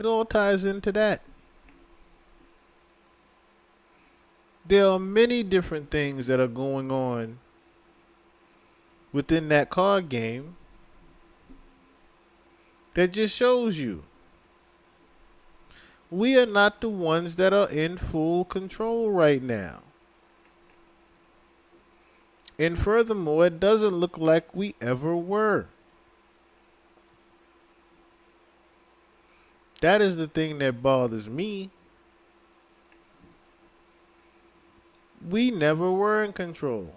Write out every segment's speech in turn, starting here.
It all ties into that. There are many different things that are going on within that card game that just shows you we are not the ones that are in full control right now. And furthermore, it doesn't look like we ever were. That is the thing that bothers me. We never were in control.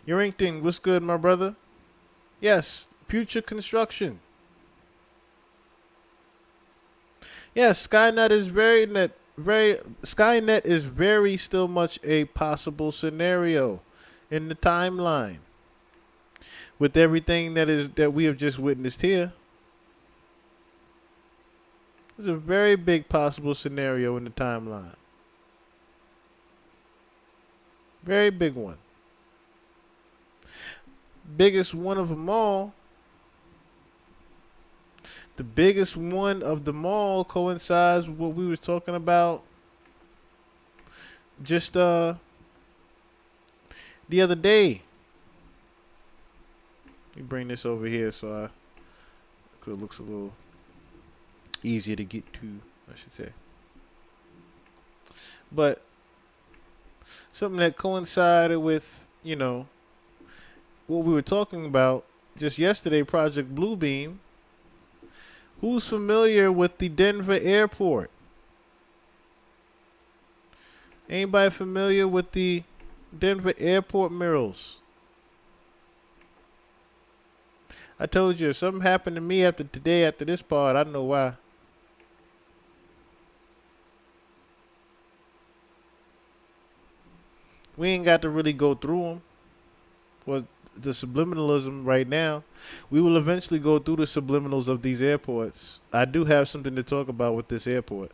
Your ink thing, what's good, my brother? Yes, future construction. Yes, Skynet is very still much a possible scenario in the timeline. With everything that we have just witnessed here. It's a very big possible scenario in the timeline. Very big one. Biggest one of them all. The biggest one of them all coincides with what we were talking about just the other day. Let me bring this over here so it looks a little easier to get to, I should say. But something that coincided with, what we were talking about just yesterday, Project Bluebeam. Who's familiar with the Denver airport? Anybody familiar with the Denver airport murals? I told you, if something happened to me after this part, I know why. We ain't got to really go through them. Well, the subliminalism right now. We will eventually go through the subliminals of these airports. I do have something to talk about with this airport.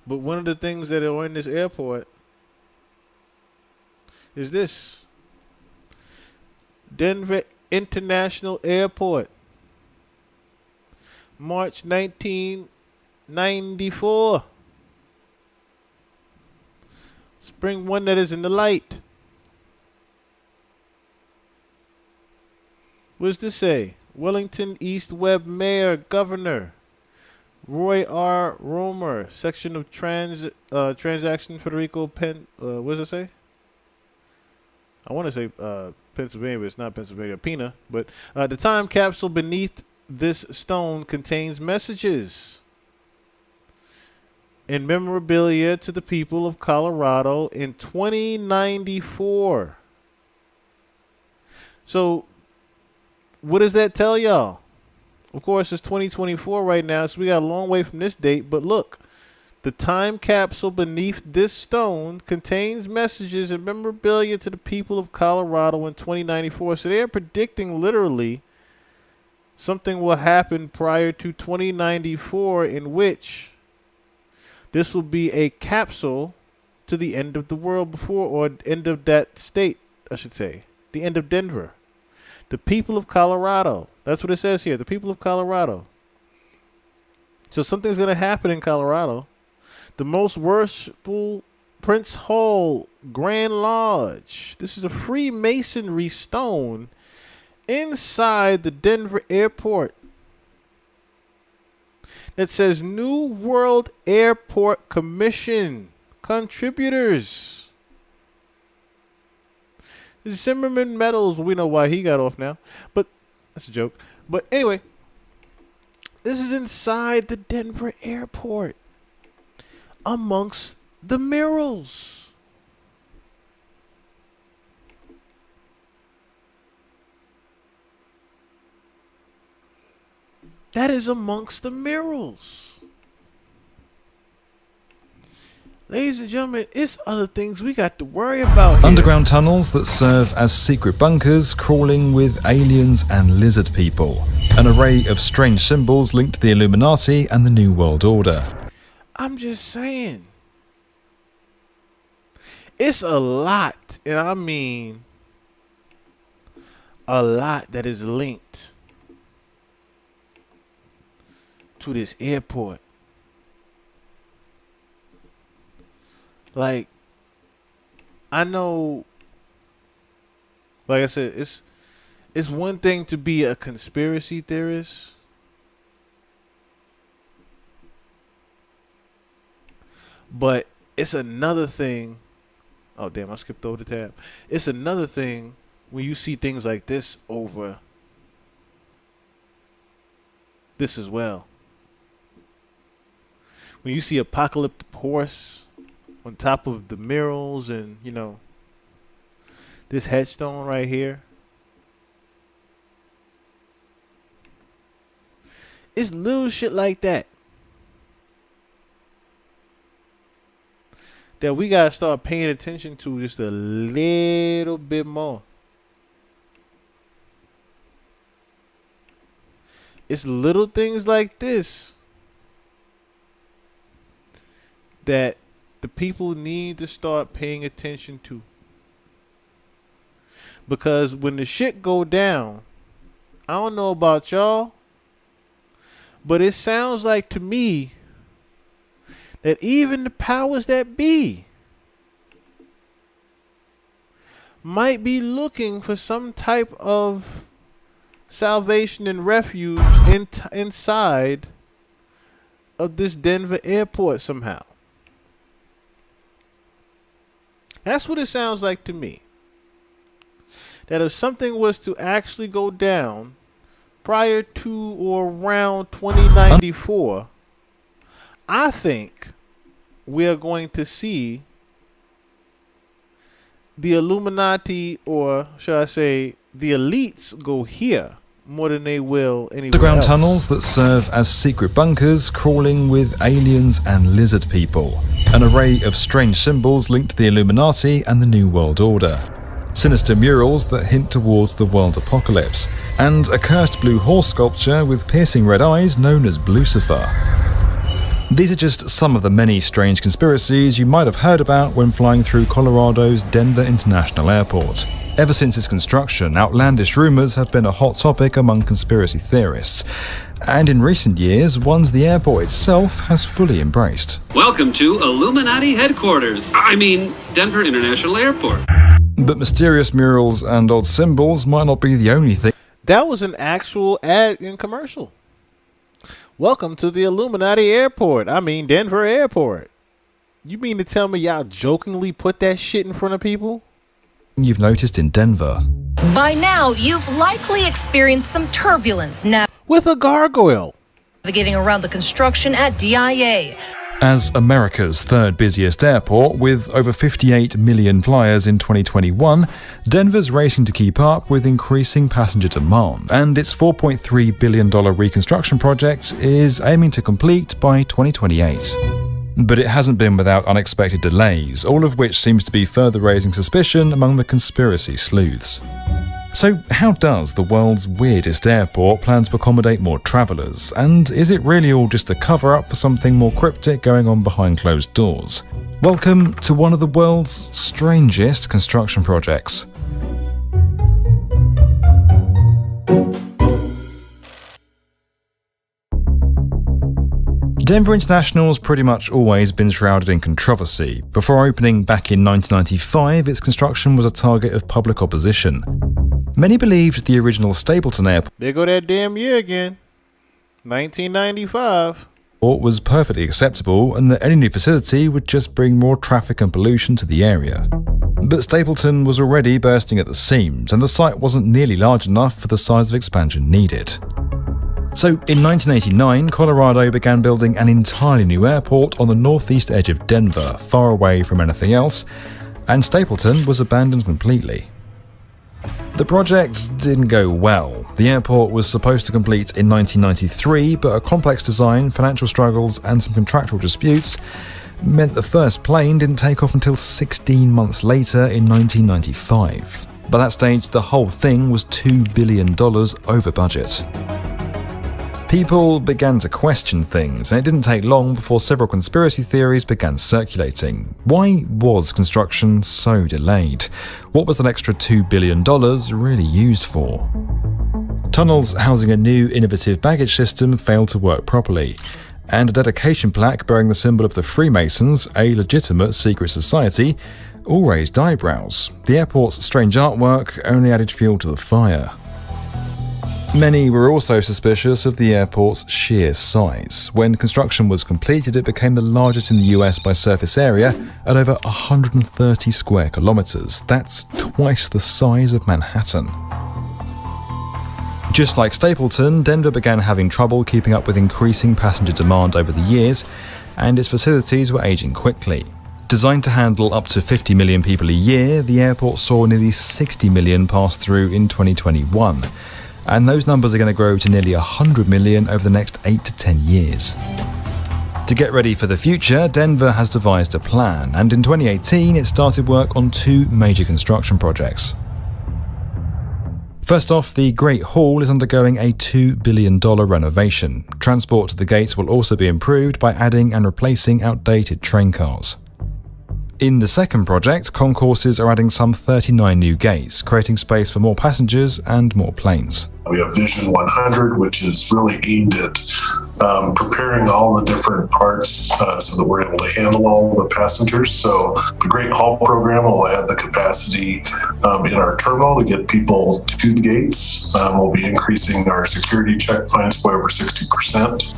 But one of the things that are in this airport is this. Denver International Airport. March 1994. Spring one that is in the light. What does this say? Wellington East Webb Mayor Governor Roy R. Romer, section of transaction Federico Penn. What does it say? I want to say Pennsylvania, but it's not Pennsylvania. Pena. But the time capsule beneath this stone contains messages and memorabilia to the people of Colorado in 2094. So, what does that tell y'all? Of course, it's 2024 right now, so we got a long way from this date. But look, the time capsule beneath this stone contains messages and memorabilia to the people of Colorado in 2094. So they're predicting literally something will happen prior to 2094 in which this will be a capsule to the end of the world before, or end of that state, I should say. The end of Denver. The people of Colorado. That's what it says here. The people of Colorado. So something's going to happen in Colorado. The most worshipful Prince Hall Grand Lodge. This is a Freemasonry stone inside the Denver airport. That says New World Airport Commission contributors. Zimmerman Metals, we know why he got off now, but that's a joke. But anyway, this is inside the Denver airport amongst the murals. That is amongst the murals. Ladies and gentlemen, it's other things we got to worry about here. Underground tunnels that serve as secret bunkers crawling with aliens and lizard people. An array of strange symbols linked to the Illuminati and the New World Order. I'm just saying. It's a lot. And I mean a lot that is linked to this airport. Like, I know, like I said, it's one thing to be a conspiracy theorist, but it's another thing. Oh damn, I skipped over the tab. It's another thing when you see things like this over this as well. When you see apocalyptic horse on top of the murals and, you know, this headstone right here. It's little shit like that that we gotta start paying attention to just a little bit more. It's little things like this that the people need to start paying attention to. Because when the shit go down, I don't know about y'all, but it sounds like to me that even the powers that be might be looking for some type of salvation and refuge inside of this Denver airport somehow. That's what it sounds like to me. That if something was to actually go down prior to or around 2094, I think we are going to see the Illuminati, or should I say the elites, go here more than they will anywhere Underground else. tunnels that serve as secret bunkers crawling with aliens and lizard people. An array of strange symbols linked to the Illuminati and the New World Order. Sinister murals that hint towards the world apocalypse. And a cursed blue horse sculpture with piercing red eyes known as Lucifer. These are just some of the many strange conspiracies you might have heard about when flying through Colorado's Denver International Airport. Ever since its construction, outlandish rumours have been a hot topic among conspiracy theorists, and in recent years, ones the airport itself has fully embraced. Welcome to Illuminati headquarters. Denver International Airport. But mysterious murals and odd symbols might not be the only thing. That was an actual ad and commercial. Welcome to the Illuminati airport. Denver airport. You mean to tell me y'all jokingly put that shit in front of people? You've noticed in Denver. By now, you've likely experienced some turbulence With a gargoyle. navigating around the construction at DIA. As America's third busiest airport, with over 58 million flyers in 2021, Denver's racing to keep up with increasing passenger demand, and its $4.3 billion reconstruction project is aiming to complete by 2028. But it hasn't been without unexpected delays, all of which seems to be further raising suspicion among the conspiracy sleuths. So how does the world's weirdest airport plan to accommodate more travellers? And is it really all just a cover-up for something more cryptic going on behind closed doors? Welcome to one of the world's strangest construction projects. Denver International's pretty much always been shrouded in controversy. Before opening back in 1995, its construction was a target of public opposition. Many believed the original Stapleton Airport There go that damn year again. 1995. was perfectly acceptable and that any new facility would just bring more traffic and pollution to the area. But Stapleton was already bursting at the seams, and the site wasn't nearly large enough for the size of expansion needed. So in 1989, Colorado began building an entirely new airport on the northeast edge of Denver, far away from anything else, and Stapleton was abandoned completely. The project didn't go well. The airport was supposed to complete in 1993, but a complex design, financial struggles, and some contractual disputes meant the first plane didn't take off until 16 months later in 1995. By that stage, the whole thing was $2 billion over budget. People began to question things, and it didn't take long before several conspiracy theories began circulating. Why was construction so delayed? What was that extra $2 billion really used for? Tunnels housing a new innovative baggage system failed to work properly, and a dedication plaque bearing the symbol of the Freemasons, a legitimate secret society, all raised eyebrows. The airport's strange artwork only added fuel to the fire. Many were also suspicious of the airport's sheer size. When construction was completed, it became the largest in the US by surface area at over 130 square kilometers. That's twice the size of Manhattan. Just like Stapleton, Denver began having trouble keeping up with increasing passenger demand over the years, and its facilities were aging quickly. Designed to handle up to 50 million people a year, the airport saw nearly 60 million pass through in 2021. And those numbers are going to grow to nearly 100 million over the next 8 to 10 years. To get ready for the future, Denver has devised a plan, and in 2018 it started work on 2 major construction projects. First off, the Great Hall is undergoing a $2 billion renovation. Transport to the gates will also be improved by adding and replacing outdated train cars. In the second project, concourses are adding some 39 new gates, creating space for more passengers and more planes. We have Vision 100, which is really aimed at preparing all the different parts so that we're able to handle all the passengers. So the Great Hall program will add the capacity in our terminal to get people to the gates. We'll be increasing our security checkpoints by over 60%.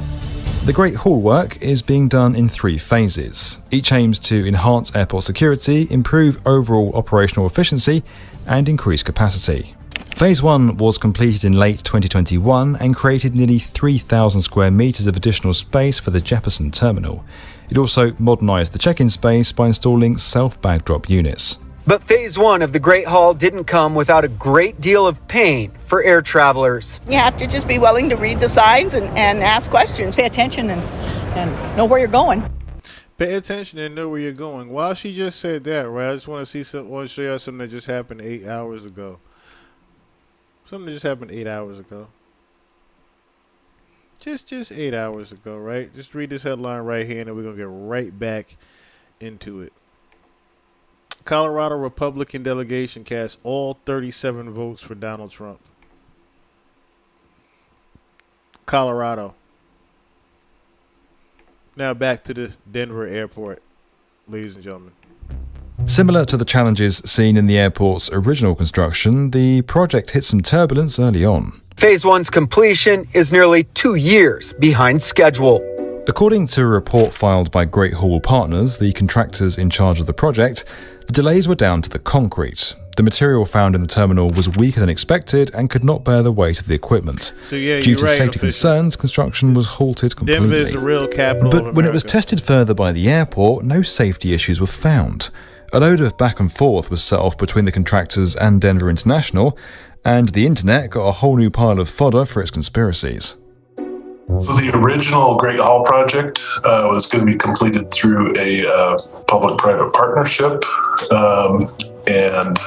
The Great Hall work is being done in 3 phases. Each aims to enhance airport security, improve overall operational efficiency, and increase capacity. Phase 1 was completed in late 2021 and created nearly 3,000 square meters of additional space for the Jefferson terminal. It also modernized the check-in space by installing self-bag drop units. But Phase 1 of the Great Hall didn't come without a great deal of pain for air travelers. You have to just be willing to read the signs and ask questions. Pay attention and know where you're going. Pay attention and know where you're going. While she just said that, right, I just want to show you something that just happened 8 hours ago. Something that just happened 8 hours ago. Just 8 hours ago, right? Just read this headline right here, and then we're going to get right back into it. Colorado Republican delegation cast all 37 votes for Donald Trump. Colorado. Now back to the Denver airport, ladies and gentlemen. Similar to the challenges seen in the airport's original construction, the project hit some turbulence early on. Phase 1's completion is nearly 2 years behind schedule. According to a report filed by Great Hall Partners, the contractors in charge of the project, the delays were down to the concrete. The material found in the terminal was weaker than expected and could not bear the weight of the equipment. So yeah, Due to right, safety concerns, construction was halted completely. Denver is the real capital of But America. when it was tested further by the airport, no safety issues were found. A load of back and forth was set off between the contractors and Denver International, and the internet got a whole new pile of fodder for its conspiracies. So the original Great Hall project was going to be completed through a public-private partnership, and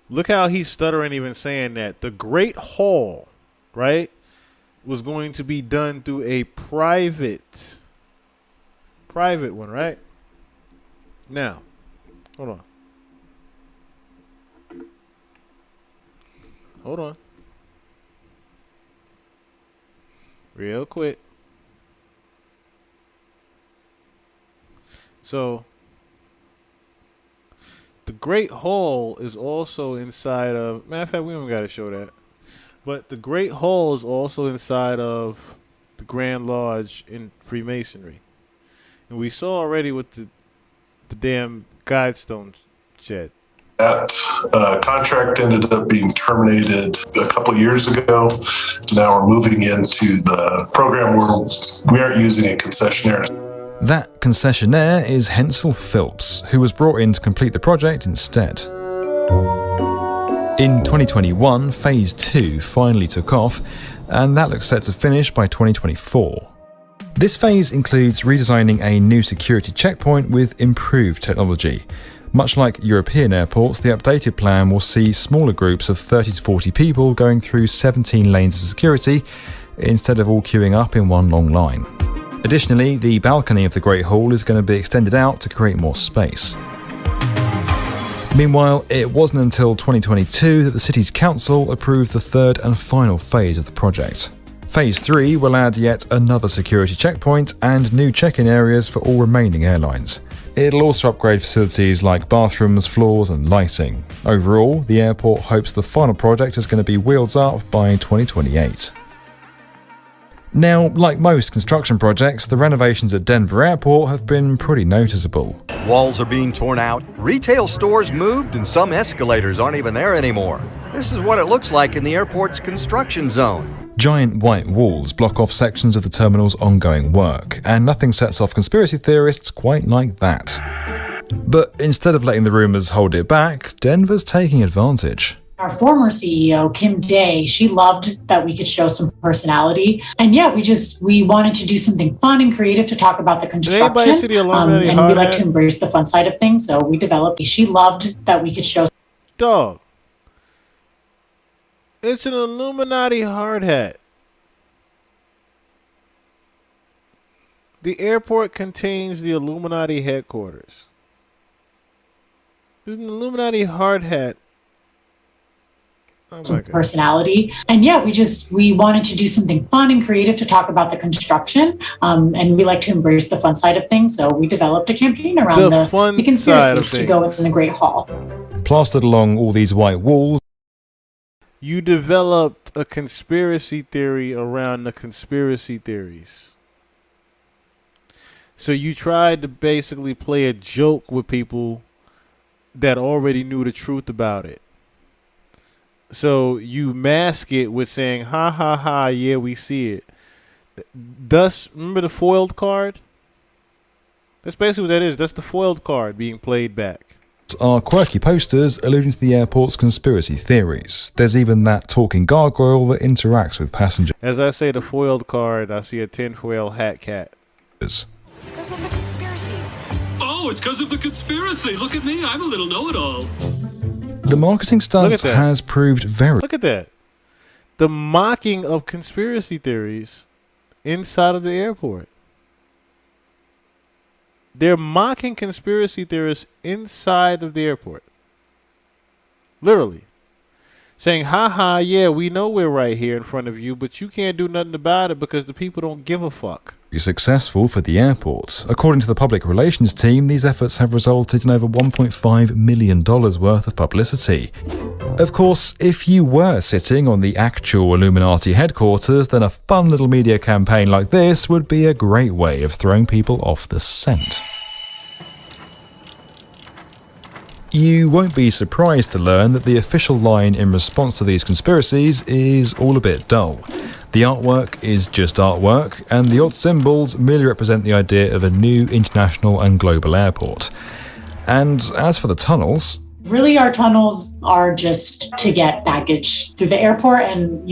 Look how he's stuttering even saying that. The Great Hall, right, was going to be done through a private one, right? Now, hold on. Real quick. So, the Great Hall is also inside of... Matter of fact, we don't got to show that. But the Great Hall is also inside of the Grand Lodge in Freemasonry. And we saw already with the damn Guidestone shed. that contract ended up being terminated a couple years ago. Now we're moving into the program where we aren't using a concessionaire. That concessionaire is Hensel Phelps, who was brought in to complete the project instead. In 2021, Phase 2 finally took off, and that looks set to finish by 2024. This phase includes redesigning a new security checkpoint with improved technology. Much like European airports, the updated plan will see smaller groups of 30 to 40 people going through 17 lanes of security instead of all queuing up in one long line. Additionally, the balcony of the Great Hall is going to be extended out to create more space. Meanwhile, it wasn't until 2022 that the city's council approved the third and final phase of the project. Phase 3 will add yet another security checkpoint and new check-in areas for all remaining airlines. It'll also upgrade facilities like bathrooms, floors and lighting. Overall, the airport hopes the final project is going to be wheels up by 2028. Now, like most construction projects, the renovations at Denver Airport have been pretty noticeable. Walls are being torn out, retail stores moved, and some escalators aren't even there anymore. This is what it looks like in the airport's construction zone. Giant white walls block off sections of the terminal's ongoing work, and nothing sets off conspiracy theorists quite like that. But instead of letting the rumors hold it back, Denver's taking advantage. Our former CEO, Kim Day, she loved that we could show some personality. And yeah, we wanted to do something fun and creative to talk about the construction. And we like to embrace the fun side of things. So we developed, she loved that we could show. Dog. It's an Illuminati hard hat. The airport contains the Illuminati headquarters. There's an Illuminati hard hat. Oh some personality. And yeah, we wanted to do something fun and creative to talk about the construction. And we like to embrace the fun side of things. So we developed a campaign around the conspiracies to go in the Great Hall. Plastered along all these white walls. You developed a conspiracy theory around the conspiracy theories. So you tried to basically play a joke with people that already knew the truth about it. So you mask it with saying, ha, ha, ha, yeah, we see it. Thus, remember the foiled card? That's basically what that is. That's the foiled card being played back. Are quirky posters alluding to the airport's conspiracy theories. There's even that talking gargoyle that interacts with passengers. As I say the foiled card, I see a tinfoil hat cat. It's because of the conspiracy. Oh, it's because of the conspiracy. Look at me. I'm a little know-it-all. The marketing stance has proved very... Look at that. The mocking of conspiracy theories inside of the airport. They're mocking conspiracy theorists inside of the airport. Literally. Saying, ha ha, yeah, we know we're right here in front of you, but you can't do nothing about it because the people don't give a fuck. Successful for the airport. According to the public relations team, these efforts have resulted in over $1.5 million worth of publicity. Of course, if you were sitting on the actual Illuminati headquarters, then a fun little media campaign like this would be a great way of throwing people off the scent. You won't be surprised to learn that the official line in response to these conspiracies is all a bit dull. The artwork is just artwork, and the odd symbols merely represent the idea of a new international and global airport. And as for the tunnels... Really, our tunnels are just to get baggage through the airport and,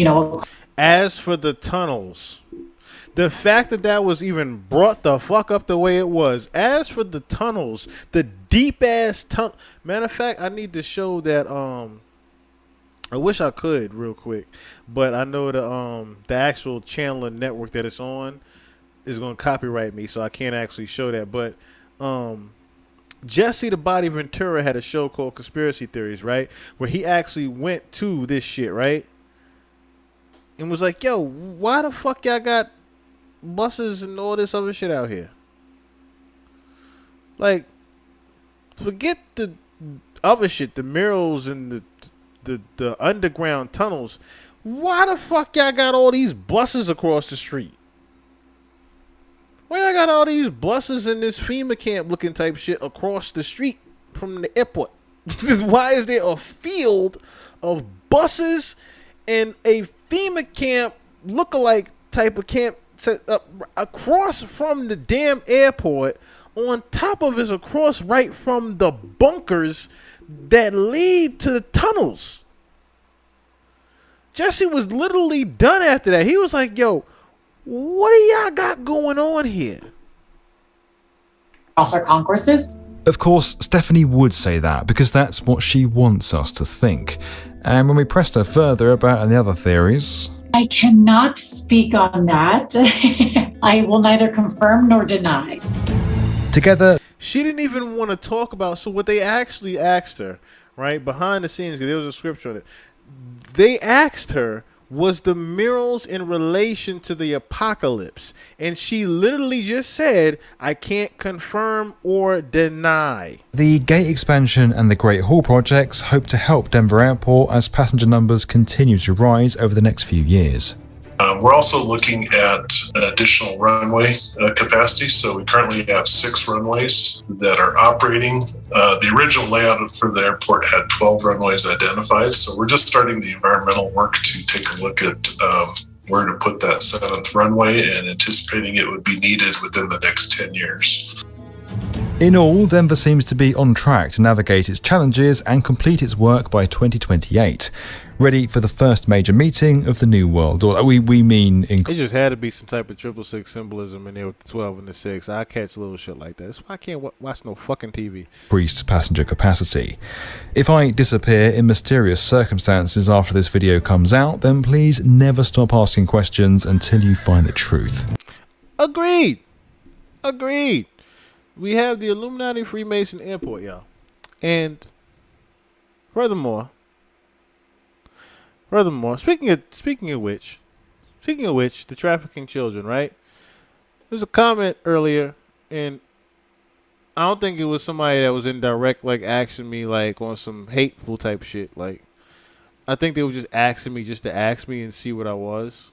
As for the tunnels... The fact that that was even brought the fuck up the way it was. As for the tunnels, the deep ass tunnel. Matter of fact, I need to show that. I wish I could real quick, but I know the actual channel and network that it's on is going to copyright me, so I can't actually show that. But Jesse the Body Ventura had a show called Conspiracy Theories, right, where he actually went to this shit, right, and was like, "Yo, why the fuck y'all got buses and all this other shit out here? Like, forget the other shit, the murals and the underground tunnels. Why the fuck y'all got all these buses across the street? Why y'all got all these buses and this FEMA camp looking type shit across the street from the airport? Why is there a field of buses and a FEMA camp lookalike type of camp across from the damn airport? On top of it, across right from the bunkers that lead to the tunnels. Jesse was literally done after that. He was like, yo, what do y'all got going on here? Across our concourses? Of course, Stephanie would say that because that's what she wants us to think. And when we pressed her further about any other theories, I cannot speak on that. I will neither confirm nor deny. Together, she didn't even want to talk about. So what they actually asked her, right behind the scenes, because there was a scripture on it. They asked her, was the murals in relation to the apocalypse? And she literally just said, I can't confirm or deny. The gate expansion and the Great Hall projects hope to help Denver Airport as passenger numbers continue to rise over the next few years. We're also looking at additional runway capacity. So we currently have 6 runways that are operating. The original layout for the airport had 12 runways identified. So we're just starting the environmental work to take a look at where to put that 7th runway and anticipating it would be needed within the next 10 years. In all, Denver seems to be on track to navigate its challenges and complete its work by 2028, ready for the first major meeting of the New World Order. We mean... It just had to be some type of 666 symbolism in there with the 12 and the 6. I catch little shit like that. That's why I can't watch no fucking TV. Increased passenger capacity. If I disappear in mysterious circumstances after this video comes out, then please never stop asking questions until you find the truth. Agreed. We have the Illuminati Freemason Airport, y'all. And furthermore, speaking of which, the trafficking children, right? There's a comment earlier, and I don't think it was somebody that was in direct, like, asking me, like, on some hateful type shit. Like, I think they were just asking me just to ask me and see what I was.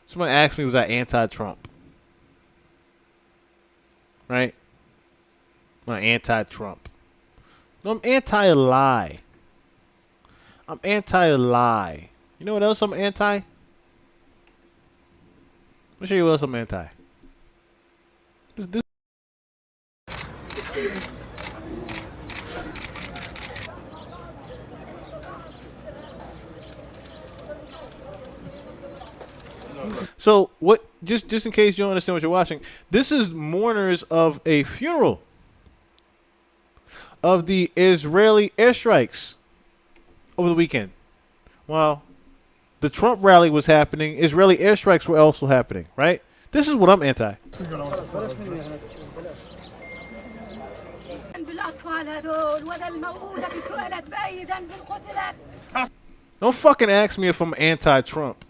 Somebody asked me, was I anti-Trump? Right? I'm anti-Trump. No, I'm anti-lie. I'm anti-lie. You know what else I'm anti? Let me show you what else I'm anti. This. So what? Just in case you don't understand what you're watching, this is mourners of a funeral of the Israeli airstrikes over the weekend. While the Trump rally was happening, Israeli airstrikes were also happening. Right? This is what I'm anti. Don't fucking ask me if I'm anti-Trump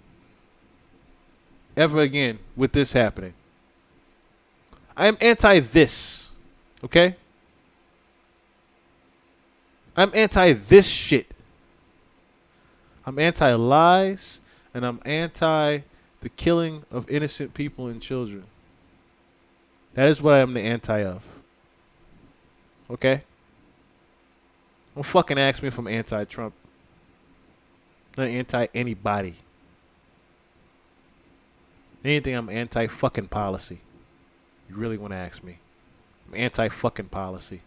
ever again with this happening. I am anti this. Okay? I'm anti this shit. I'm anti lies, and I'm anti the killing of innocent people and children. That is what I am the anti of. Okay? Don't fucking ask me if I'm anti-Trump. I'm not anti anybody. Anything, I'm anti-fucking policy. You really want to ask me? I'm anti-fucking policy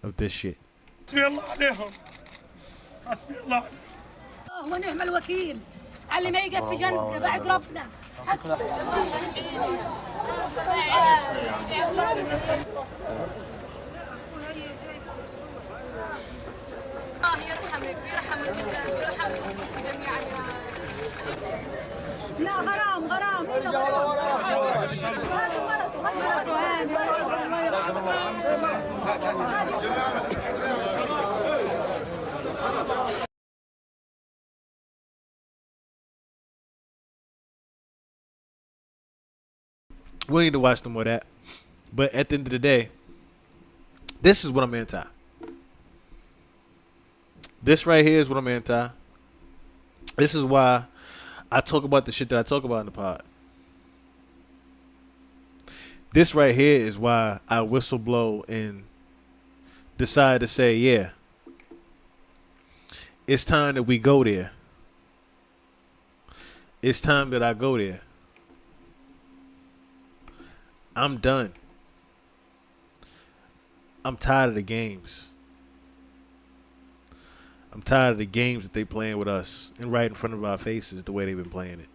of this shit. ونعم الوكيل علي ما يقف في جنبنا بعد ربنا يرحمك ويرحم جميعا. لا غرام we need to watch them with that. But at the end of the day, this is what I'm anti. This right here is what I'm anti. This is why I talk about the shit that I talk about in the pod. This right here is why I whistleblow and decide to say, yeah, it's time that we go there. It's time that I go there. I'm done. I'm tired of the games. I'm tired of the games that they playing with us and right in front of our faces the way they've been playing it.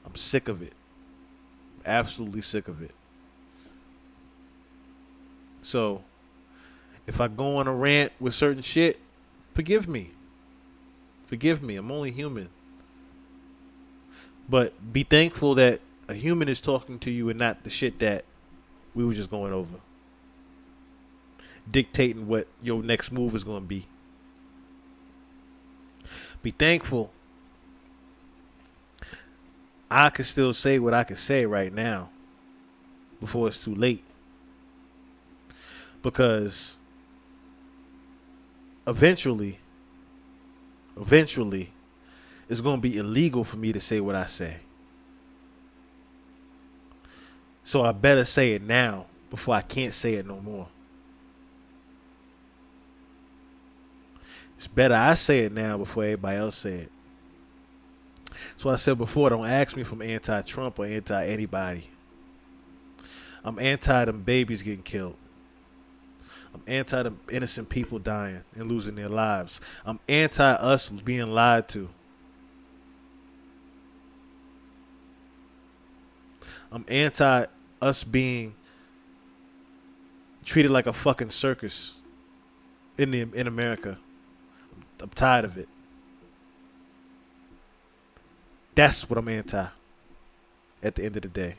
I'm sick of it. Absolutely sick of it. So, if I go on a rant with certain shit, forgive me. Forgive me. I'm only human. But be thankful that a human is talking to you and not the shit that we were just going over. Dictating what your next move is going to be. Be thankful I can still say what I can say right now before it's too late. Because eventually, it's going to be illegal for me to say what I say. So I better say it now before I can't say it no more. It's better I say it now before everybody else say it. So I said before, don't ask me if I'm anti-Trump or anti-anybody. I'm anti them babies getting killed. I'm anti them innocent people dying and losing their lives. I'm anti us being lied to. I'm anti us being treated like a fucking circus in America. I'm tired of it. That's what I'm anti at the end of the day.